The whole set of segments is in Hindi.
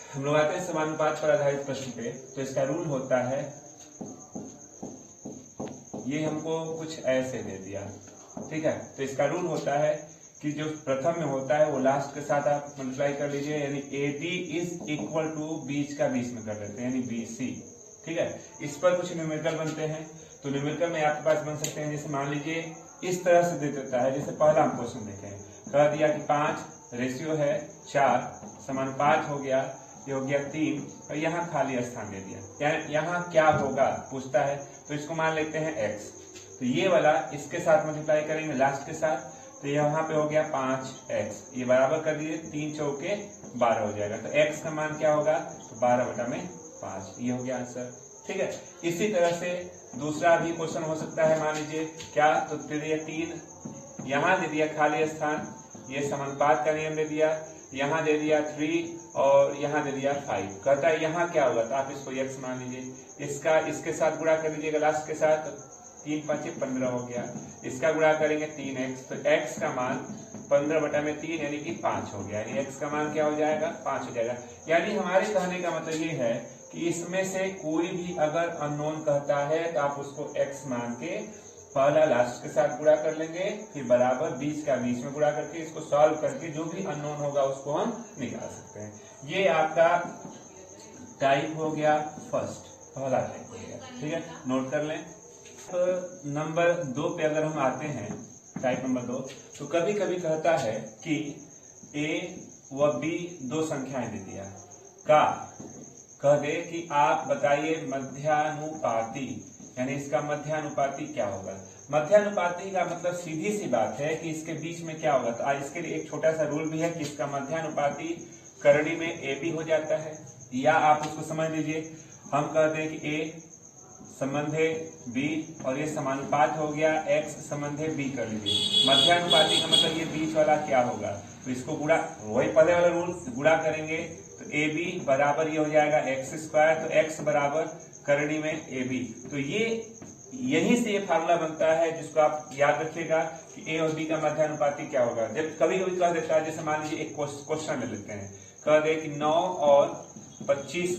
हम लोग आते हैं समानुपात पर आधारित प्रश्न पे। तो इसका रूल होता है, ये हमको कुछ ऐसे दे दिया, ठीक है। तो इसका रूल होता है कि जो प्रथम में होता है वो लास्ट के साथ आप मल्टीप्लाई कर लीजिए, यानी AD इज इक्वल टू बीच का बीच में कर देते हैं, यानी BC, ठीक है। इस पर कुछ न्यूमेरिकल बनते हैं। तो न्यूमेरिकल में आपके पास बन सकते हैं, जैसे मान लीजिए इस तरह से दे देता है, जैसे पहला हम क्वेश्चन देखे हैं, कह दिया कि 5 रेशियो है 4 समानुपात हो गया, ये हो गया 3 और यहाँ खाली स्थान दे दिया, यहाँ क्या होगा पूछता है। तो इसको मान लेते हैं x, तो ये वाला इसके साथ मल्टीप्लाई करेंगे लास्ट के साथ, तो यहाँ पे हो गया 5x, ये बराबर कर दिए 3 चौके 12 हो जाएगा। तो x का मान क्या होगा, तो 12/5, ये हो गया आंसर, ठीक है। इसी तरह से दूसरा भी क्वेश्चन हो सकता है, मान लीजिए क्या, तो दे दिया 3, यहाँ दे दिया खाली स्थान, ये समानुपात का नियम दे दिया, यहाँ दे दिया 3 और यहाँ दे दिया 5, कहता है यहाँ क्या होगा, तो आप इसको x मान लीजिए, इसका इसके साथ गुणा कर लीजिएगा लास्ट के साथ, 3 5 15 हो गया, इसका गुणा करेंगे 3x, तो x का मान 15/3 यानी कि 5 हो गया, यानी x का मान क्या हो जाएगा, 5 हो जाएगा। यानी हमारे कहने का मतलब ये है कि इसमें से कोई भी अगर अननोन कहता है तो आप उसको x मान के पहला लास्ट के साथ गुणा कर लेंगे, फिर बराबर बीच का बीच में गुणा करके इसको सॉल्व करके जो भी अननोन होगा उसको हम निकाल सकते हैं। ये आपका टाइप हो गया फर्स्ट, पहला टाइप हो गया, ठीक है, नोट कर लें। नंबर 2 पे अगर हम आते हैं, टाइप नंबर 2, तो कभी कभी कहता है कि a व b दो संख्याएं दे दिया, का कह दे कि आप बताइए मध्यानुपाती, यानी इसका मध्यानुपाती क्या होगा। मध्यानुपाती का मतलब सीधी सी बात है कि इसके बीच में क्या होगा। तो आज इसके लिए एक छोटा सा रूल भी है कि इसका मध्यानुपाती करड़ी में AB हो जाता है, या आप उसको समझ लीजिए, हम कहते हैं कि A संबंधे B और ये समानुपात हो गया X संबंधे B कर लीजिए। मध्यानुपाती का मतलब ये बीच वाला क्या होगा, तो इसको गुणा, वही पहले वाला रूल, गुणा करेंगे तो AB बराबर ये हो जाएगा x², तो x बराबर करड़ी में AB। तो ये यहीं से ये फार्मूला बनता है जिसको आप याद रखिएगा कि A और B का मध्यानुपाती क्या होगा। जब कभी कभी कह देता है, जैसे मान लीजिए एक क्वेश्चन ले लेते हैं, कह दे कि 9 और 25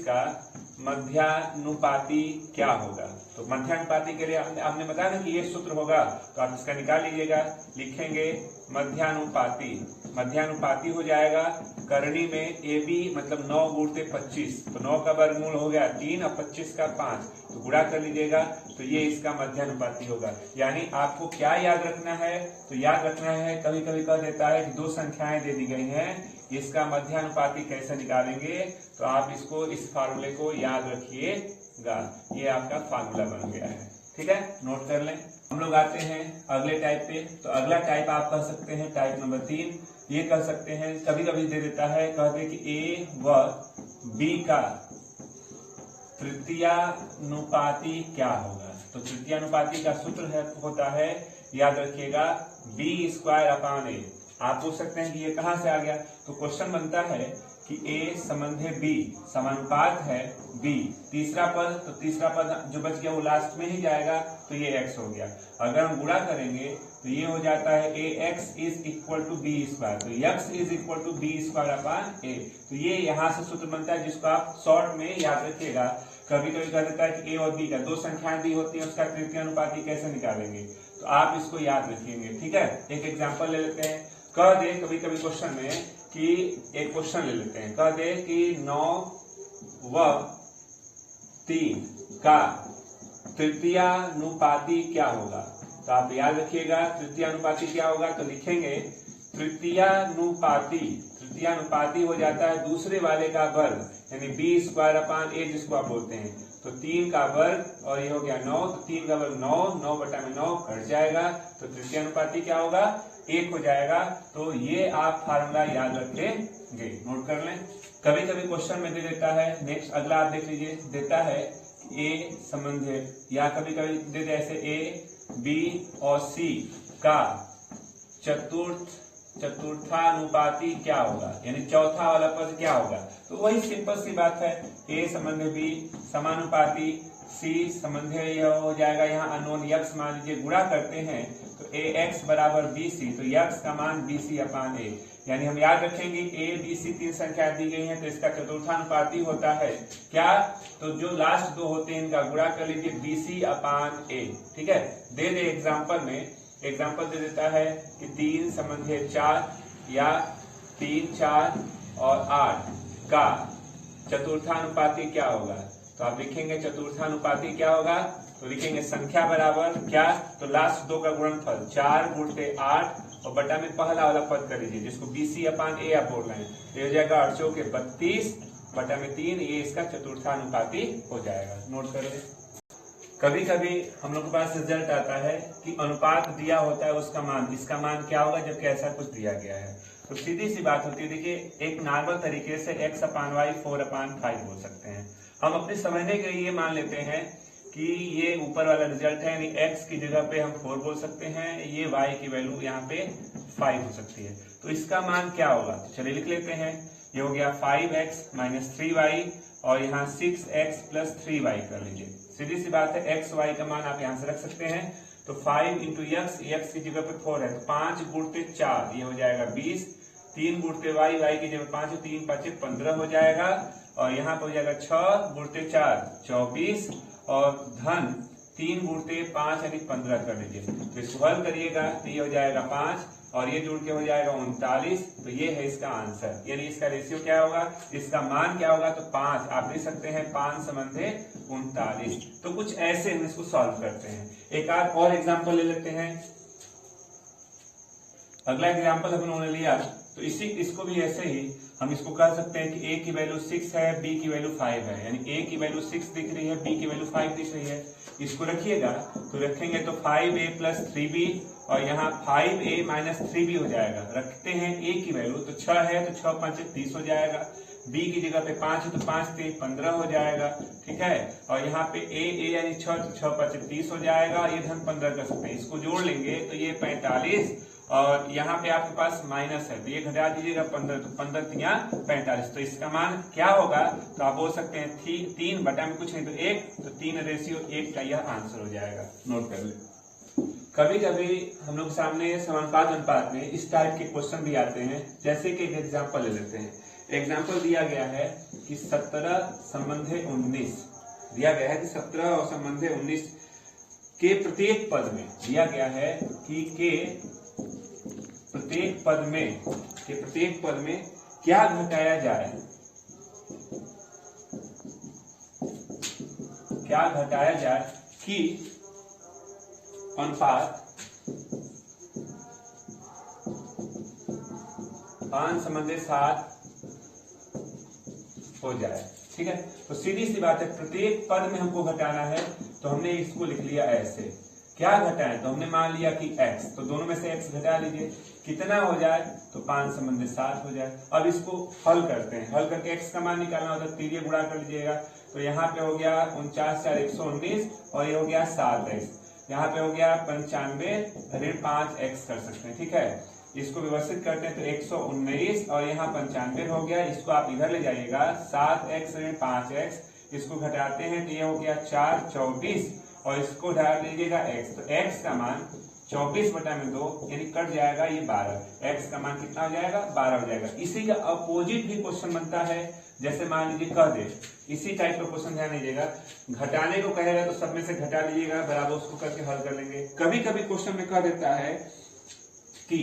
का मध्यानुपाती क्या होगा। तो मध्यानुपाती के लिए हमने बताया ना कि ये सूत्र होगा, तो आप इसका निकाल लीजिएगा, लिखेंगे मध्यानुपाती हो जाएगा करणी में AB मतलब 9 गुणते 25, तो 9 का वर्गमूल हो गया 3 और 25 का 5, तो गुणा कर लीजिएगा, तो ये इसका मध्यानुपाती होगा। यानी आपको क्या याद रखना है, तो याद रखना है, कभी कभी कह देता है कि दो संख्याएं दे दी गई हैं, इसका मध्यानुपाती कैसे निकालेंगे, तो आप इसको इस फार्मूले को याद रखिएगा। ये आपका फार्मूला बन गया है, ठीक है, नोट कर लें। हम लोग आते हैं अगले टाइप पे। तो अगला टाइप आप कह सकते हैं टाइप नंबर 3, ये कह सकते हैं, कभी कभी दे देता है, कहते कि A व B का तृतीयानुपाती क्या होगा। तो तृतीयानुपाती का सूत्र होता है, याद रखिएगा, B²/A। आप पूछ सकते हैं कि ये कहां से आ गया, तो क्वेश्चन बनता है कि A संबंधे B, समानुपात है B, तीसरा पद, तो तीसरा पद जो बच गया वो लास्ट में ही जाएगा, तो ये x हो गया। अगर हम गुणा करेंगे तो ये हो जाता है AX is equal to B², तो x is equal to B²/A। तो ये यहाँ से सूत्र बनता है, जिसको आप शॉर्ट में याद रखिएगा। कभी कभी कह देता है कि A और B का दो संख्याएं दी होती है, उसका तृतीयानुपाती कैसे निकालेंगे, तो आप इसको याद रखिएंगे, ठीक है। एक एग्जाम्पल ले लेते हैं, कह दे कभी कभी क्वेश्चन में कि एक क्वेश्चन ले लेते हैं, कह दे कि 9 व 3 का तृतीयानुपाती क्या होगा। तो आप याद रखिएगा तृतीयानुपाती क्या होगा, तो लिखेंगे तृतीयानुपाती हो जाता है दूसरे वाले का वर्ग, यानी B²/A जिसको आप बोलते हैं। तो 3 का वर्ग और ये हो गया 9, तो 3 का वर्ग 9/9 कट जाएगा, तो तृतीयानुपाती क्या होगा, 1 हो जाएगा। तो ये आप फार्मूला याद रखेंगे, नोट कर लें। कभी कभी क्वेश्चन में दे देता है, नेक्स्ट अगला आप देख लीजिए, देता है A संबंधे, या कभी कभी दे दे ऐसे A B और C का चतुर्थ चतुर्थानुपाती क्या होगा, यानी चौथा वाला पद क्या होगा। तो वही सिंपल सी बात है, ए संबंध बी समानुपाती, सी संबंध यह हो जाएगा, यहाँ अननोन यक्स मान लीजिए, गुणा करते हैं तो ए एक्स बराबर बी सी, तो यक्स का मान बी सी अपान ए, यानी हम याद रखेंगे ए बी सी तीन संख्या दी गई है तो इसका चतुर्थानुपाती होता है क्या, तो जो लास्ट दो होते हैं इनका गुणा कर लीजिए बी सी अपान ए। ठीक है, दे एग्जाम्पल में, एग्जाम्पल दे देता है कि 3 संबंध 4 या 3, 4 और 8 का चतुर्थानुपाती क्या होगा, तो आप लिखेंगे चतुर्थानुपाती क्या होगा, तो लिखेंगे संख्या बराबर क्या, तो लास्ट दो का गुणनफल 4 गुणते 8 और बटा में पहला वाला पद कर लीजिए जिसको बीसी अपान ए आप बोल रहे हैं, तो हो जाएगा 8 चौके 32 बटा में 3, ये इसका चतुर्थानुपाती हो जाएगा। नोट कर ले। कभी कभी हम लोग के पास रिजल्ट आता है कि अनुपात दिया होता है उसका मान, इसका मान क्या होगा जबकि ऐसा कुछ दिया गया है, तो सीधी सी बात होती है, देखिए एक नॉर्मल तरीके से x अपान वाई 4/5 बोल सकते हैं। हम अपने समझने के लिए मान लेते हैं कि ये ऊपर वाला रिजल्ट है, यानी x की जगह पे हम 4 बोल सकते हैं, ये y की वैल्यू यहाँ पे 5 हो सकती है, तो इसका मान क्या होगा, तो चलिए लिख लेते हैं, ये हो गया 5x माइनस 3y और यहाँ 6x प्लस 3y कर लीजिए। सीधी सी बात है, x y का मान आप यहाँ से रख सकते हैं, तो 5 इंटू x की जगह पे 4 है, तो 5 गुणते 4 ये हो जाएगा 20, 3 गुणते y की जगह 5, 3 5 15 हो जाएगा, और यहाँ पे हो जाएगा 6 गुणते 4 24 और धन 3 गुणते 5 यानी 15 कर लीजिए, तो इसको हल करिएगा तो ये हो जाएगा 5 और ये जुड़ के हो जाएगा 39, तो ये है इसका आंसर, यानी इसका रेशियो क्या होगा, इसका मान क्या होगा, तो 5 आप लिख सकते हैं, 5 संबंधे 39। तो कुछ ऐसे हम इसको सॉल्व करते हैं। एक और एग्जांपल ले लेते हैं। अगला एग्जांपल हम उन्होंने लिया, तो इसको भी ऐसे ही हम इसको कर सकते हैं कि a की वैल्यू 6 है, b की वैल्यू 5 है, यानी a की वैल्यू 6 दिख रही है, b की वैल्यू 5 दिख रही है। इसको रखिएगा तो रखेंगे तो 5a प्लस 3b और यहाँ 5a माइनस 3b हो जाएगा। रखते हैं a की वैल्यू, तो 6 है तो 6 5 30 हो जाएगा, b की जगह पे 5 है तो 5 3 15 हो जाएगा। ठीक है, और यहाँ पे a यानी 6 तो 6 5 30 हो जाएगा, ये धन 15 कर सकते हैं, इसको जोड़ लेंगे तो ये 45 और यहाँ पे आपके पास माइनस है तो ये घटा दीजिएगा 15, तो 15 तिया 45, तो इसका मान क्या होगा, तो आप बोल सकते हैं 3 बटा में कुछ नहीं तो 1, तो 3 रेशियो 1 का यह आंसर हो जाएगा। नोट कर ले। कभी कभी हम लोग सामने समानुपात अनुपात में इस टाइप के क्वेश्चन भी आते हैं, जैसे कि एक एग्जाम्पल ले लेते हैं। एग्जाम्पल दिया गया है कि 17 संबंधे 19 दिया गया है कि 17 और संबंधे 19 के प्रत्येक पद में दिया गया है कि के प्रत्येक पद में क्या घटाया जाए, कि अनुपात 5 संबंधे 7 हो जाए। ठीक है, तो सीधी सी बात है, प्रत्येक पद में हमको घटाना है, तो हमने इसको लिख लिया ऐसे। क्या घटाएं, तो हमने मान लिया कि x, तो दोनों में से x घटा लीजिए, कितना हो जाए, तो 5 संबंधे 7 हो जाए। अब इसको हल करते हैं, हल करके x का मान निकालना होता है, तीन गुणा कर लीजिएगा, तो यहाँ पे हो गया 49 4 119 और ये हो गया 7x, यहाँ पे हो गया 95 ऋण 5x कर सकते हैं। ठीक है, इसको व्यवस्थित करते हैं तो 119 और यहाँ 95 हो गया, इसको आप इधर ले जाइएगा 7x ऋण 5x, इसको घटाते हैं तो ये हो गया 4 24 और इसको डाल दीजिएगा x, तो x का मान 24 बटा में 2 यानी कट जाएगा ये 12, x का मान कितना हो जाएगा 12 हो जाएगा। इसी का अपोजिट भी क्वेश्चन बनता है, जैसे मान लीजिए कह दे, इसी टाइप का क्वेश्चन ध्यान दीजिएगा, घटाने को कहेगा तो सब में से घटा लीजिएगा, बराबर उसको करके हल कर लेंगे। कभी कभी क्वेश्चन में कह देता है कि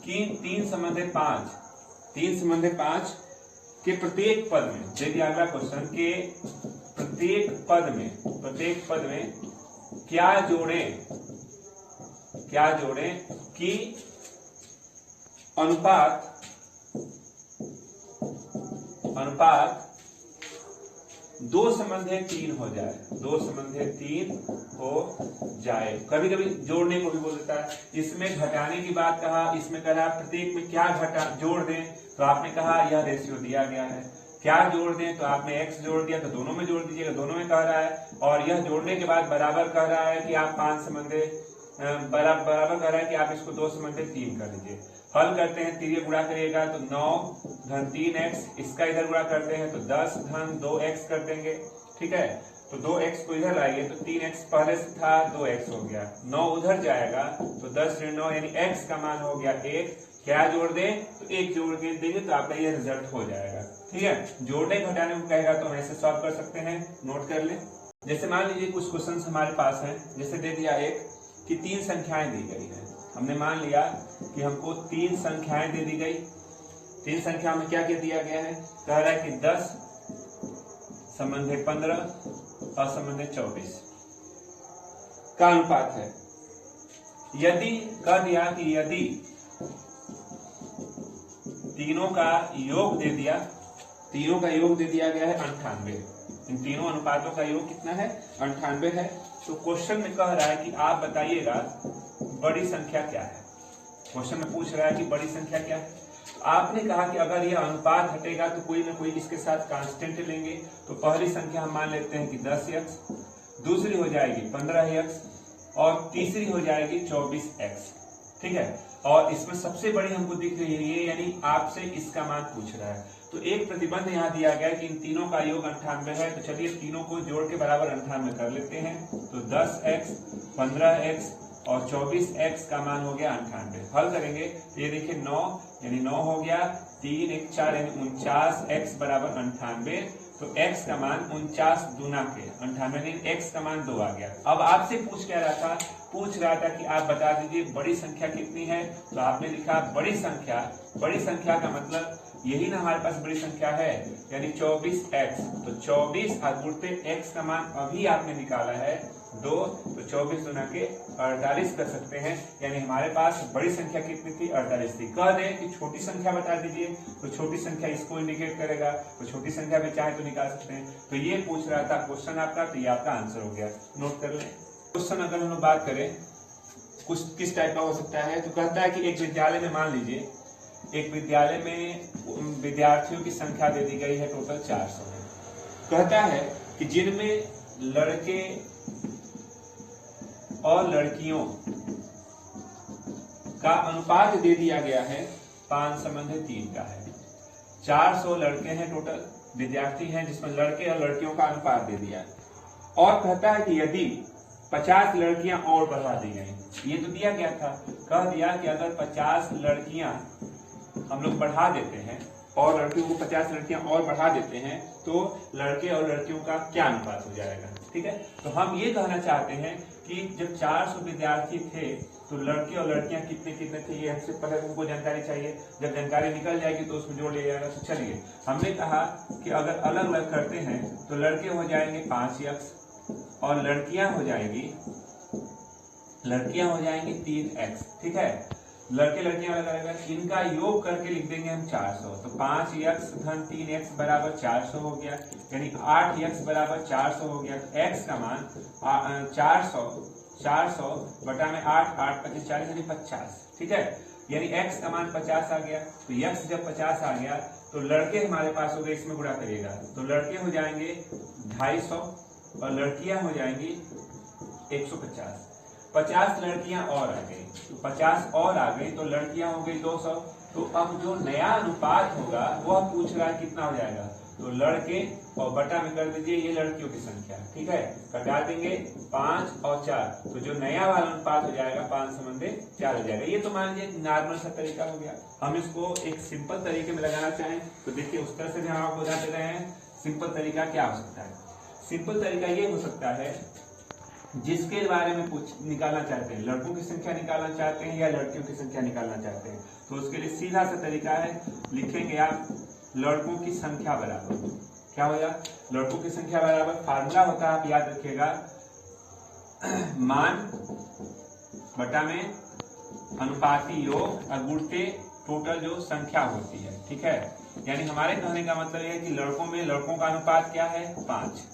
3 संबंधे 5 के प्रत्येक पद में, यदि अगला क्वेश्चन के प्रत्येक पद में क्या जोड़ें कि अनुपात 2 संबंधे 3 हो जाए, 2 संबंधे 3 हो जाए। कभी कभी जोड़ने को भी बोल देता है। इसमें घटाने की बात कहा, इसमें कहा प्रत्येक में क्या जोड़ दें, तो आपने कहा यह रेशियो दिया गया है, क्या जोड़ दें, तो आपने x जोड़ दिया तो दोनों में जोड़ दीजिएगा, दोनों में कह रहा है, और यह जोड़ने के बाद बराबर कह रहा है कि आप 5 संबंधे बराबर कह रहा है कि आप इसको 2 समझते 3 कर लीजिए। हल करते हैं, 3 गुणा करिएगा तो 9 धन 3x, इसका इधर गुणा करते हैं तो 10 धन 2x कर देंगे। ठीक है, तो 2x को इधर लाइए तो 3x पहले से था 2x हो गया, 9 उधर जाएगा तो 10 ऋण 9 यानी x का मान हो गया 1। क्या जोड़ दें तो 1 जोड़ के देंगे तो आपका ये रिजल्ट हो जाएगा। ठीक है, जोड़ने घटाने को कहेगा तो हम ऐसे सॉल्व कर सकते हैं, नोट कर ले। जैसे मान लीजिए कुछ क्वेश्चन हमारे पास हैं, जैसे दे दिया एक कि 3 संख्याएं दी गई हैं। हमने मान लिया कि हमको 3 संख्याएं दे दी गई। 3 संख्या में क्या क्या दिया गया है, कह रहा है कि 10 संबंधे 15 असंबंधे 24 का अनुपात है। यदि कह दिया कि यदि तीनों का योग दे दिया, तीनों का योग दे दिया गया है 98, इन तीनों अनुपातों का योग कितना है 98 है। तो क्वेश्चन में कह रहा है कि आप बताइएगा बड़ी संख्या क्या है। क्वेश्चन में पूछ रहा है कि बड़ी संख्या क्या है। तो आपने कहा कि अगर यह अनुपात हटेगा तो कोई ना कोई इसके साथ कांस्टेंट लेंगे। तो पहली संख्या हम मान लेते हैं कि 10x, दूसरी हो जाएगी 15x और तीसरी हो जाएगी 24x। ठीक है, और इसमें सबसे बड़ी हमको दिख रही है ये, यानी आपसे इसका मान पूछ रहा है। तो एक प्रतिबंध यहाँ दिया गया है कि इन तीनों का योग 98 है। तो चलिए तीनों को जोड़ के बराबर 98 कर लेते हैं। तो 10x, 15x और 24x का मान हो गया 98। हल करेंगे तो ये देखिए 9 यानी 9 हो गया, 3 1 4 यानी 49x बराबर 98। तो x का मान 49 दूना के 98, x का मान 2 आ गया। अब आपसे पूछ क्या रहा था, पूछ रहा था कि आप बता दीजिए बड़ी संख्या कितनी है। तो आपने लिखा बड़ी संख्या, बड़ी संख्या का मतलब यही ना हमारे पास बड़ी संख्या है, यानी 24x। तो 24 गुणते x का मान अभी आपने निकाला है 2, तो 24 गुना के 48 कर सकते हैं। यानी हमारे पास बड़ी संख्या कितनी थी 48 थी। कह दें कि छोटी संख्या बता दीजिए, तो छोटी संख्या इसको इंडिकेट करेगा, तो छोटी संख्या भी चाहे तो निकाल सकते हैं। तो ये पूछ रहा था क्वेश्चन आपका, तो ये आपका आंसर हो गया, नोट कर लें। क्वेश्चन अगर हम लोग बात करें कुछ किस टाइप का हो सकता है, तो कहता है कि एक विद्यालय में, मान लीजिए एक विद्यालय में विद्यार्थियों की संख्या दे दी गई है टोटल 400 है। कहता है कि जिनमें लड़के और लड़कियों का अनुपात दे दिया गया है 5:3 का है। 400 लड़के हैं टोटल विद्यार्थी हैं, जिसमें लड़के और लड़कियों का अनुपात दे दिया है। और कहता है कि यदि 50 लड़कियां और बढ़ा दी गई, ये तो दिया गया था, कह दिया कि अगर 50 लड़कियां हम लोग बढ़ा देते हैं और लड़कियों को 50 लड़कियां और बढ़ा देते हैं तो लड़के और लड़कियों का क्या अनुपात हो जाएगा। ठीक है, तो हम ये कहना चाहते हैं कि जब 400 विद्यार्थी थे तो लड़के और लड़कियां कितने कितने थे, ये हमसे पहले हमको जानकारी चाहिए। जब जानकारी निकल जाएगी तो उसमें जोड़ लिया जाएगा। तो चलिए हमने कहा कि अगर अलग अलग करते हैं तो लड़के हो जाएंगे 5x और लड़कियां हो जाएंगी 3x। ठीक है, लड़के लड़कियां अलग अलग, इनका योग करके लिख देंगे हम 400। तो 5x धन 3x बराबर 400 हो गया, यानी 8x बराबर 400 हो गया। तो x का मान 400 बटा में 8, 8 25 40 यानी 50। ठीक है, यानी x का मान 50 आ गया। तो x जब 50 आ गया तो लड़के हमारे पास हो गए, इसमें गुणा करिएगा तो लड़के हो जाएंगे 250 और लड़कियां हो जाएंगी 150। 50 लड़कियां और आ गई, तो 50 और आ गई तो लड़कियां हो गई 200। तो अब जो नया अनुपात होगा वह पूछ रहा है कितना हो जाएगा, तो लड़के और बटा में कर दीजिए ये लड़कियों की संख्या। ठीक है, कटा देंगे 5 और 4, तो जो नया वाला अनुपात हो जाएगा 5:4 हो जाएगा। ये तो मान लीजिए नॉर्मल सा तरीका हो गया। हम इसको एक सिंपल तरीके में लगाना चाहें तो देखिए उस तरह से भी हम आपको बता दे रहे हैं। सिंपल तरीका क्या हो सकता है, सिंपल तरीका ये हो सकता है जिसके बारे में निकालना चाहते हैं, लड़कों की संख्या निकालना चाहते हैं या लड़कियों की संख्या निकालना चाहते हैं, तो उसके लिए सीधा सा तरीका है, लिखेंगे आप लड़कों की संख्या बराबर क्या होगा, लड़कों की संख्या बराबर फार्मूला होता है, आप याद रखिएगा, मान बटा में अनुपाती योग और गुणते टोटल जो संख्या होती है। ठीक है, यानी हमारे कहने का मतलब यह है कि लड़कों में लड़कों का अनुपात क्या है 5,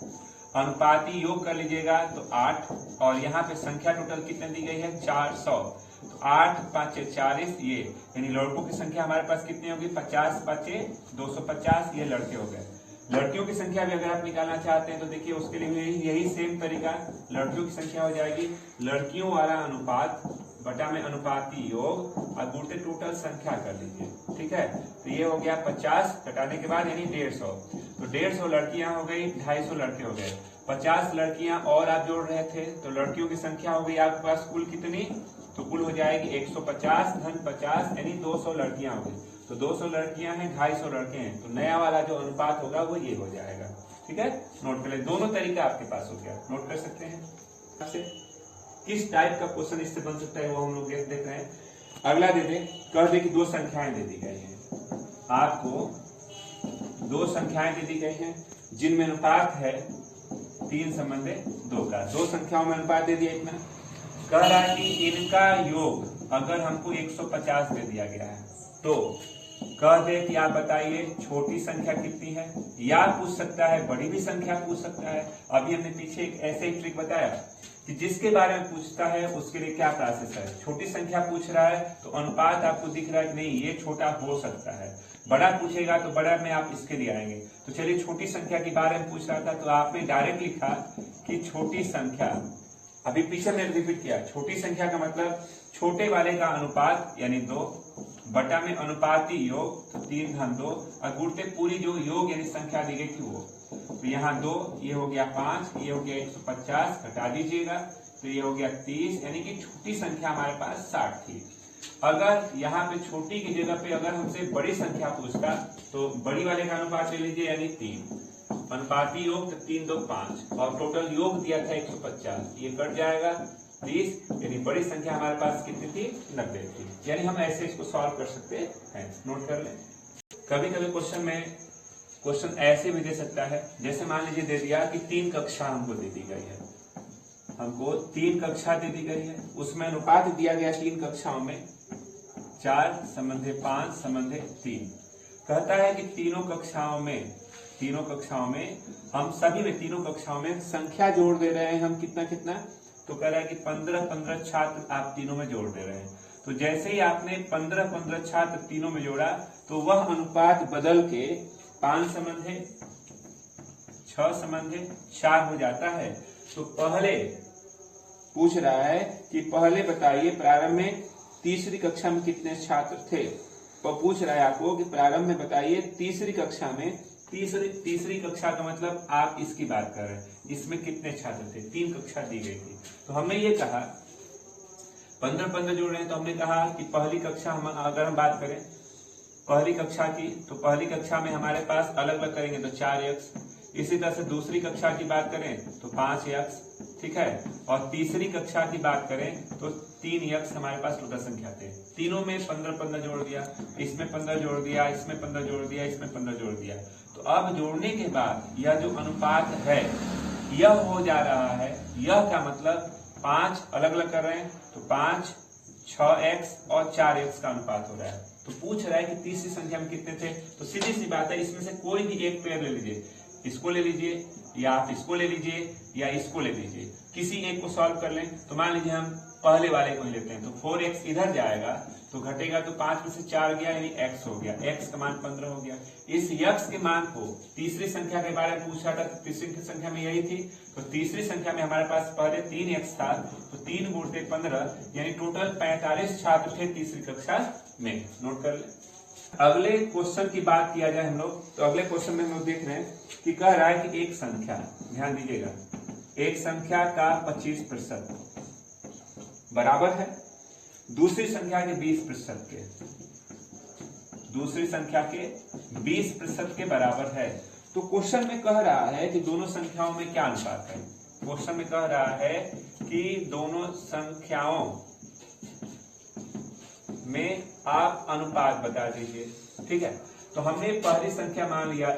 अनुपाती योग कर लीजिएगा तो 8, और यहाँ पे संख्या टोटल कितने दी गई है 400। तो 8 5 40, ये यानी लड़कों की संख्या हमारे पास कितनी होगी 50 5 250, ये लड़के हो गए। लड़कियों की संख्या भी अगर आप निकालना चाहते हैं तो देखिए उसके लिए यही सेम तरीका, लड़कियों की संख्या हो जाएगी लड़कियों वाला अनुपात बटा में अनुपाती योग और गुणित टोटल संख्या कर लीजिए, ठीक है। तो ये हो गया 50 घटाने के बाद यानी 150, तो 150 लड़कियां हो गई, 250 लड़के हो गए, 50 लड़कियां और आप जोड़ रहे थे तो लड़कियों की संख्या हो गई आपके पास कुल कितनी, तो कुल हो जाएगी 150 धन 50 यानी 200 लड़कियां हो गई। तो 200 लड़कियां हैं, 250 लड़के हैं, तो नया वाला जो अनुपात होगा वो ये हो जाएगा, ठीक है। नोट कर ले, दोनों तरीका आपके पास हो गया, नोट कर सकते हैं। आपसे किस टाइप का क्वेश्चन इससे बन सकता है वो हम लोग देख रहे हैं। अगला दे दे, कह दे कि दो संख्याएं दे दी गई हैं, आपको दो संख्याएं दे दी गई हैं जिनमें अनुपात है 3:2 का, दो संख्याओं में अनुपात दे दिया इतना। कह रहा है कि इनका योग अगर हमको 150 दे दिया गया है तो कह दे कि आप बताइए छोटी संख्या कितनी है, या पूछ सकता है बड़ी भी संख्या पूछ सकता है। अभी हमने पीछे एक ऐसे ही ट्रिक बताया कि जिसके बारे में पूछता है उसके लिए क्या प्रोसेस है। छोटी संख्या पूछ रहा है तो अनुपात आपको दिख रहा है कि नहीं ये छोटा हो सकता है, बड़ा पूछेगा तो बड़ा में आप इसके लिए आएंगे। तो चलिए छोटी संख्या के बारे में पूछ रहा था तो आपने डायरेक्ट लिखा कि छोटी संख्या, अभी पीछे मैंने रिपीट किया, छोटी संख्या का मतलब छोटे वाले का अनुपात यानी 2 बटा में अनुपाती योग तो 3:2 और गुणित पूरी जो योग यानी संख्या दी गई थी वो, तो यहाँ 2 ये हो गया 5 ये हो गया 150 घटा दीजिएगा तो ये हो गया 30 यानी कि छोटी संख्या हमारे पास 60 थी। अगर यहाँ पे छोटी की जगह पे अगर हमसे बड़ी संख्या पूछता तो बड़ी वाले का अनुपात ले लीजिए यानी 3, अनुपाती योग तो 3 2 5 और टोटल योग दिया था 150, ये कट जाएगा 30 यानी बड़ी संख्या हमारे पास कितनी थी 90 थी। यानी हम ऐसे इसको सॉल्व कर सकते हैं, नोट कर लें। कभी कभी क्वेश्चन ऐसे भी दे सकता है, जैसे मान लीजिए दे दिया कि 3 कक्षा हमको दे दी गई है, हमको 3 कक्षा दे दी गई है, उसमें अनुपात दिया गया 3 कक्षाओं में 4:5:3। कहता है कि तीनों कक्षाओं में हम सभी में तीनों कक्षाओं में संख्या जोड़ दे रहे हैं हम कितना, तो कह रहा है कि 15 छात्र आप तीनों में जोड़ दे रहे हैं। तो जैसे ही आपने 15 छात्र तीनों में जोड़ा तो वह अनुपात बदल के 5:6:4 हो जाता है। तो पहले पूछ रहा है कि पहले बताइए प्रारंभ में तीसरी कक्षा में कितने छात्र थे, तो पूछ रहा है आपको कि प्रारंभ में बताइए तीसरी कक्षा में, तीसरी कक्षा का मतलब आप इसकी बात कर रहे हैं, इसमें कितने छात्र थे, 3 कक्षा दी गई थी। तो हमने ये कहा 15 जोड़ रहे हैं तो हमने कहा कि पहली कक्षा अगर हम बात करें पहली कक्षा की, तो पहली कक्षा में हमारे पास अलग अलग करेंगे तो 4x, इसी तरह से दूसरी कक्षा की बात करें तो 5x, ठीक है, और तीसरी कक्षा की बात करें तो 3x हमारे पास टोटल संख्या थे। तीनों में 15 जोड़ दिया, इसमें 15 जोड़ दिया, इसमें 15 जोड़ दिया, इसमें 15 जोड़ दिया। तो अब जोड़ने के बाद यह जो अनुपात है यह हो जा रहा है, यह का मतलब 5 अलग अलग कर रहे हैं तो 5, 6x और 4x का अनुपात हो रहा है। तो पूछ रहा है कि तीसरी संख्या में कितने थे, तो सीधी सी बात है इसमें से कोई भी एक पेयर ले लीजिए, इसको ले लीजिए या आप इसको ले लीजिए या इसको ले लीजिए, किसी एक को सॉल्व कर लें। तो मान लीजिए हम पहले वाले को ही लेते हैं तो 4x इधर जाएगा तो घटेगा तो 5 में से 4 गया यानी x हो गया, x का मान 15 हो गया। इस x के मान को तीसरी संख्या के बारे में पूछा था, तीसरी संख्या में यही थी, तो तीसरी संख्या में हमारे पास पहले 3x था तो 3 गुणित 15 यानी टोटल 45 छात्र थे तीसरी कक्षा में, नोट कर ले। अगले क्वेश्चन की बात किया जाए हम लोग, तो अगले क्वेश्चन में हम लोग देख रहे हैं कि कह रहा है कि एक संख्या, ध्यान दीजिएगा, एक संख्या का 25% बराबर है दूसरी संख्या के 20% के, दूसरी संख्या के 20% के बराबर है। तो क्वेश्चन में कह रहा है कि दोनों संख्याओं में क्या अनुपात है, क्वेश्चन में कह रहा है कि दोनों संख्याओं में आप अनुपात बता दीजिए, ठीक है। तो हमने पहली संख्या मान लिया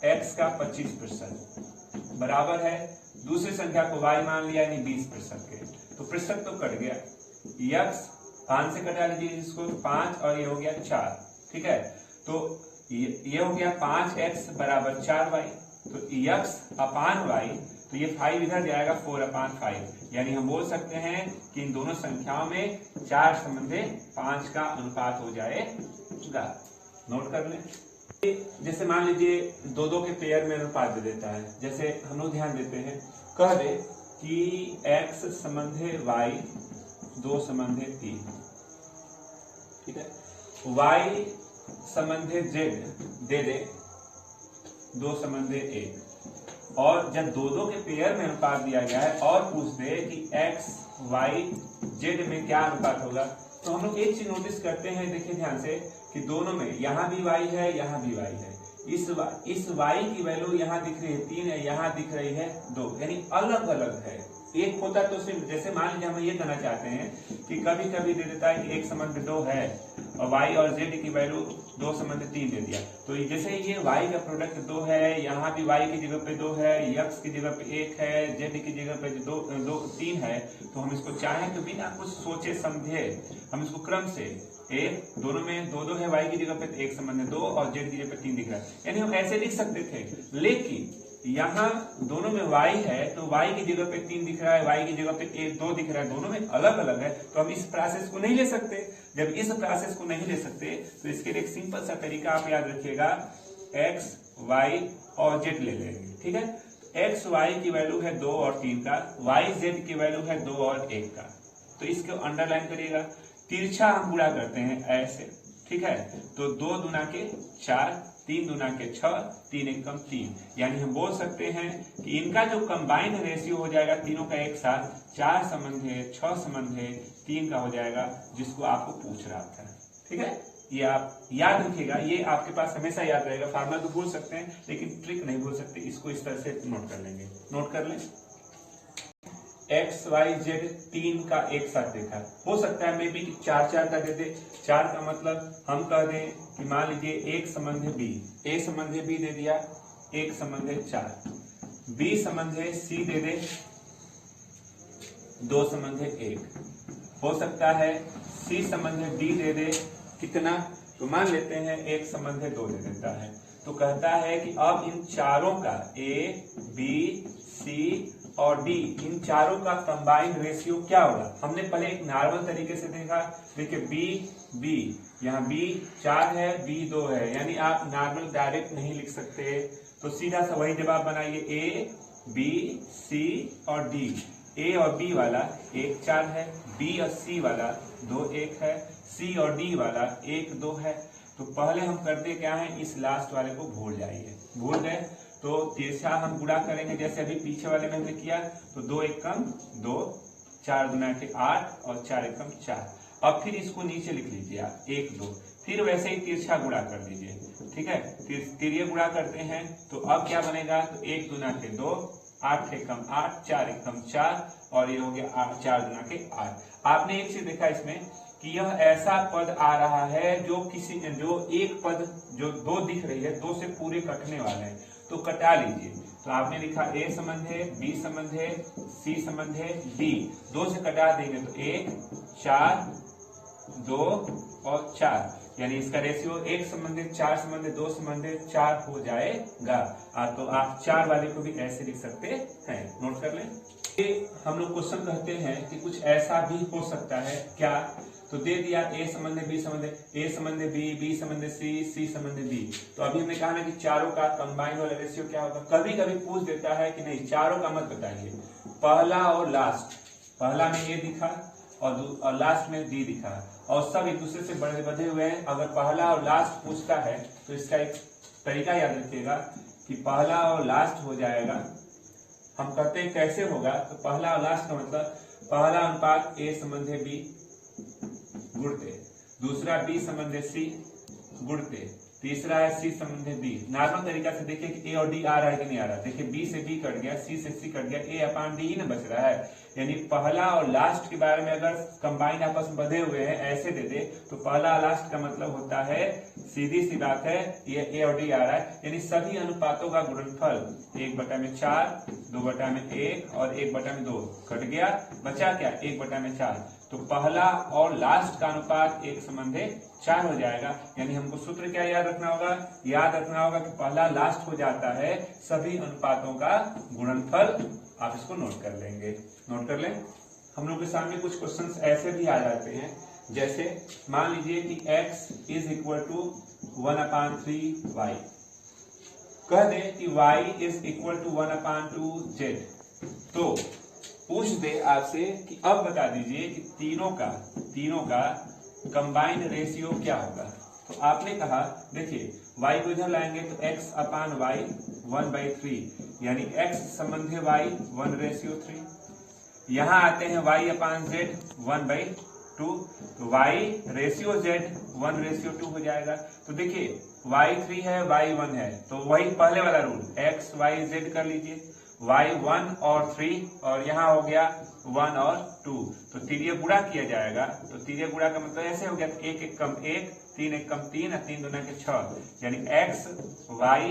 x का 25% बराबर है दूसरी संख्या को y मान लिया यानी 20% के, तो प्रतिशत तो कट गया, x 5 से कटा लीजिए इसको 5 और ये हो गया 4, ठीक है। तो ये हो गया 5x बराबर 4y, तो x अपान y, तो ये 5 इधर जाएगा 4/5, यानी हम बोल सकते हैं कि इन दोनों संख्याओं में 4:5 का अनुपात हो जाएगा, नोट कर लें। जैसे मान लीजिए दो दो के पेयर में अनुपात दे देता है, जैसे हम लोग ध्यान देते हैं, कह दे कि x संबंधे y 2 संबंधे 3, ठीक है, y संबंधे z दे दे 2 संबंधे 1, और जब दो दो के पेयर में अनुपात दिया गया है और पूछ दे कि x y z में क्या अनुपात होगा, तो हम लोग एक चीज नोटिस करते हैं, देखिए ध्यान से, कि दोनों में यहाँ भी y है, यहाँ भी y है, इस y की वैल्यू यहाँ दिख रही है 3 है, यहाँ दिख रही है 2, यानी अलग अलग है। एक होता तो सिर्फ, जैसे मान लीजिए हम ये कहना चाहते हैं कि कभी कभी दे देता है कि 1 संबंध 2 है और y और z की वैल्यू 2 संबंध 3 दे दिया, तो जैसे ये y का प्रोडक्ट 2 है, यहाँ भी y की जगह पे 2 है, x की जगह पे 1 है, z की जगह पे 3 है, तो हम इसको चाहें तो बिना कुछ सोचे समझे हम इसको क्रम से एक दोनों में 2 है, y की जगह पे 1 संबंध 2 और z की जगह पे 3 दिख रहा है, यानी हम ऐसे लिख सकते थे, लेकिन यहाँ दोनों में y है तो y की जगह पे 3 दिख रहा है, y की जगह पे 2 दिख रहा है, दोनों में अलग अलग है, तो हम इस प्रोसेस को नहीं ले सकते। जब इस प्रोसेस को नहीं ले सकते तो इसके लिए एक सिंपल सा तरीका आप याद रखिएगा, x y और z ले लेंगे, ठीक है। x y की वैल्यू है 2 और 3 का, y z की वैल्यू है 2 और 1 का, तो इसको अंडरलाइन करिएगा। तिरछा हम पूरा करते हैं ऐसे, ठीक है, तो 2 दूना के 4, 3 दूना के 6, 3 एकम 3, यानी हम बोल सकते हैं कि इनका जो कंबाइंड रेशियो हो जाएगा तीनों का एक साथ 4 संबंध है 6 संबंध है 3 का हो जाएगा, जिसको आपको पूछ रहा था, ठीक है। ये आप याद रखिएगा, ये आपके पास हमेशा याद रहेगा। फार्मूला तो भूल सकते हैं लेकिन ट्रिक नहीं भूल सकते, इसको इस तरह से नोट कर लेंगे। नोट कर लें, x y z 3 का एक साथ देखा, हो सकता है मे बी 4 का दे दे। 4 का मतलब हम कह दें कि मान लीजिए 1 संबंध b, a संबंध b दे दिया, 1 संबंध 4, b संबंध c दे दे 2 संबंध 1, हो सकता है c संबंध d दे दे कितना, तो मान लेते हैं 1 संबंध 2 दे देता है, तो कहता है कि अब इन चारों का a b c और डी, इन चारों का कंबाइंड रेशियो क्या होगा। हमने पहले एक नॉर्मल तरीके से देखा, देखिए बी यहाँ बी 4 है, बी 2 है, यानी आप नॉर्मल डायरेक्ट नहीं लिख सकते, तो सीधा सा वही जवाब बनाइए, ए बी सी और डी। ए और बी वाला 1 4 है, बी और सी वाला 2 1 है, सी और डी वाला 1 2 है। तो पहले हम करते क्या है, इस लास्ट वाले को भूल जाइए, भूल गए तो तिरछा हम गुणा करेंगे जैसे अभी पीछे वाले में हमने किया, तो 2 एकम 2, 4 दूना के 8 और 4 एकम 4। अब फिर इसको नीचे लिख लीजिए आप 1 2, फिर वैसे ही तिरछा गुणा कर दीजिए, ठीक है। तिरिय गुणा करते हैं तो अब क्या बनेगा, तो 1 दूना के 2, 8 एकम 8, 4 एकम 4 और ये हो गया 4 दूना के 8। आपने एक चीज देखा इसमें कि यह ऐसा पद आ रहा है जो एक पद जो 2 दिख रही है 2 से पूरे कटने वाले हैं, तो कटा लीजिए। तो आपने लिखा a संबंध है, b संबंध है, c संबंध है, d 2 से कटा देंगे तो 1 4 2 और 4, यानी इसका रेशियो 1 संबंध 4 संबंध 2 संबंध 4 हो जाएगा। तो आप 4 वाले को भी ऐसे लिख सकते हैं, नोट कर लें। हम लोग क्वेश्चन कहते हैं कि कुछ ऐसा भी हो सकता है क्या, तो दे दिया a संबंध b संबंध, a संबंध b संबंध c संबंध d। तो अभी हमने कहा ना कि चारों का कंबाइंड वाला रेशियो क्या होगा। कभी कभी पूछ देता है कि नहीं चारों का मत बताइए, पहला और लास्ट, पहला में a दिखा और लास्ट में d दिखा और सब एक दूसरे से बंधे हुए हैं। अगर पहला और लास्ट पूछता है तो इसका एक तरीका याद रखिएगा कि पहला और लास्ट हो जाएगा। हम कहते हैं कैसे होगा, तो पहला और लास्ट का मतलब पहला अनुपात a संबंध b गुणते, दूसरा b संबंध c गुणते, तीसरा है c संबंध d। नॉर्मल तरीका से देखिए कि a और d आ रहा है कि नहीं आ रहा, देखिए b से d कट गया, c से c कट गया, a अपान d ही ना बच रहा है। यानी पहला और लास्ट के बारे में अगर कंबाइन आपस में बंधे हुए हैं ऐसे दे दे तो पहला और लास्ट का मतलब होता है, सीधी सी बात है, ये a और d आ रहा है, यानी सभी अनुपातों का गुणनफल 1/4, 2/1 और 1/2 कट गया, बचा क्या 1/4। तो पहला और लास्ट का अनुपात 1 संबंध 4 हो जाएगा। यानी हमको सूत्र क्या याद रखना होगा, याद रखना होगा कि पहला लास्ट हो जाता है सभी अनुपातों का गुणनफल। आप इसको नोट कर लेंगे, नोट कर लें। हम लोग के सामने कुछ क्वेश्चंस ऐसे भी आ जाते हैं जैसे मान लीजिए कि x is equal to 1/3y, कह दे कि y is equal to 1/2z, तो पूछ दे आपसे कि अब बता दीजिए कि तीनों का कंबाइंड रेशियो क्या होगा। तो आपने कहा देखिए y को इधर लाएंगे तो x/y 1/3, यानी x संबंधी y 1/3। यहां आते हैं y/z 1/2, तो y रेशियो z 1/2 हो जाएगा। तो देखिए y3 है y1 है, तो वही पहले वाला रूल x y z कर लीजिए, y1 और 3 और यहाँ हो गया 1 और 2, तो तीरिये गुणा किया जाएगा। तो तीरिये गुणा का मतलब ऐसे हो गया, एक एक कम एक, 3 एक कम 3 और 3 दूना के 6, यानी x y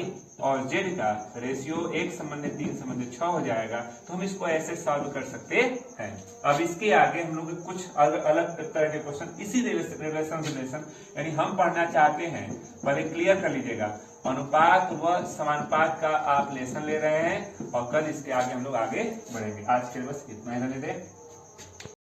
और z का रेशियो 1 संबंधी 3 संबंधी 6 हो जाएगा। तो हम इसको ऐसे सॉल्व कर सकते हैं। अब इसके आगे हम लोग कुछ अलग तरह के क्वेश्चन इसी रिलेशन यानी हम पढ़ना चाहते हैं, पहले क्लियर कर लीजिएगा। अनुपात व समानुपात का आप लेसन ले रहे हैं और कल इसके आगे हम लोग आगे बढ़ेंगे। आज के लिए बस इतना ही रहने दें।